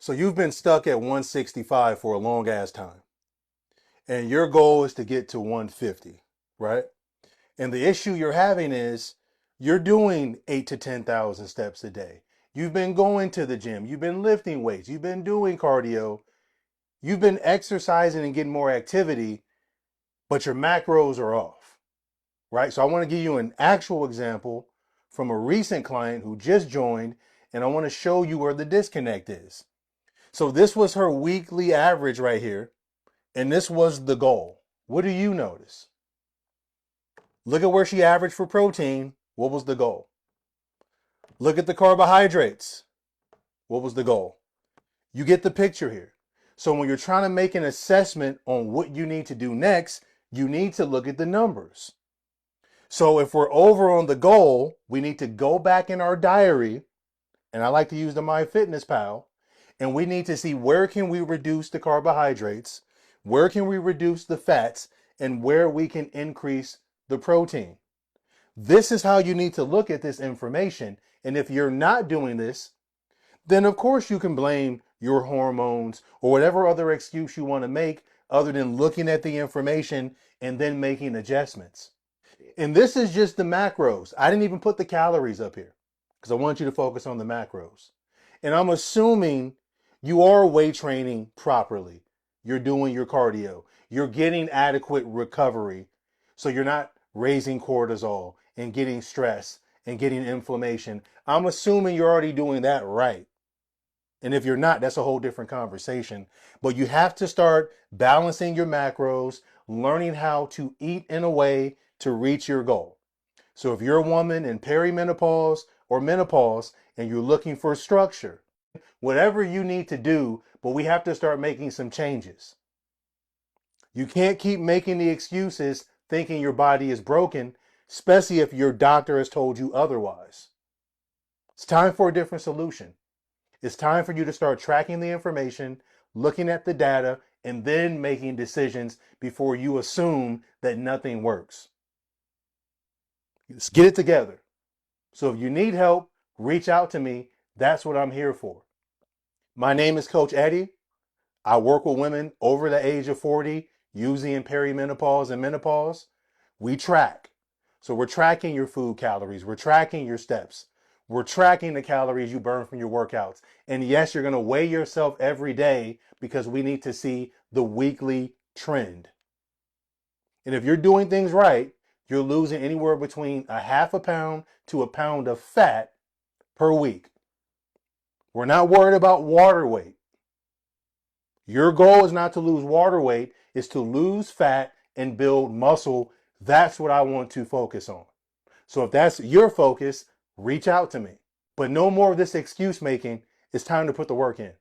So you've been stuck at 165 for a long ass time, and your goal is to get to 150, right? And the issue you're having is you're doing 8 to 10,000 steps a day. You've been going to the gym, you've been lifting weights, you've been doing cardio, you've been exercising and getting more activity, but your macros are off, right? So I want to give you an actual example from a recent client who just joined, and I want to show you where the disconnect is. So this was her weekly average right here, and this was the goal. What do you notice? Look at where she averaged for protein. What was the goal? Look at the carbohydrates. What was the goal? You get the picture here. So when you're trying to make an assessment on what you need to do next, you need to look at the numbers. So if we're over on the goal, we need to go back in our diary, and I like to use the MyFitnessPal, and we need to see where can we reduce the carbohydrates, where can we reduce the fats, and where we can increase the protein. This is how you need to look at this information. And if you're not doing this, then of course you can blame your hormones or whatever other excuse you want to make other than looking at the information and then making adjustments. And this is just the macros. I didn't even put the calories up here because I want you to focus on the macros. And I'm assuming you are weight training properly. You're doing your cardio. You're getting adequate recovery. So you're not raising cortisol and getting stress and getting inflammation. I'm assuming you're already doing that right. And if you're not, that's a whole different conversation. But you have to start balancing your macros, learning how to eat in a way to reach your goal. So if you're a woman in perimenopause or menopause and you're looking for structure, whatever you need to do, but we have to start making some changes. You can't keep making the excuses thinking your body is broken, especially if your doctor has told you otherwise. It's time for a different solution. It's time for you to start tracking the information, looking at the data, and then making decisions before you assume that nothing works. Let's get it together. So if you need help, reach out to me. That's what I'm here for. My name is Coach Eddie. I work with women over the age of 40, usually in perimenopause and menopause. We track. So we're tracking your food calories. We're tracking your steps. We're tracking the calories you burn from your workouts. And yes, you're going to weigh yourself every day because we need to see the weekly trend. And if you're doing things right, you're losing anywhere between a half a pound to a pound of fat per week. We're not worried about water weight. Your goal is not to lose water weight, it's to lose fat and build muscle. That's what I want to focus on. So if that's your focus, reach out to me. But no more of this excuse making. It's time to put the work in.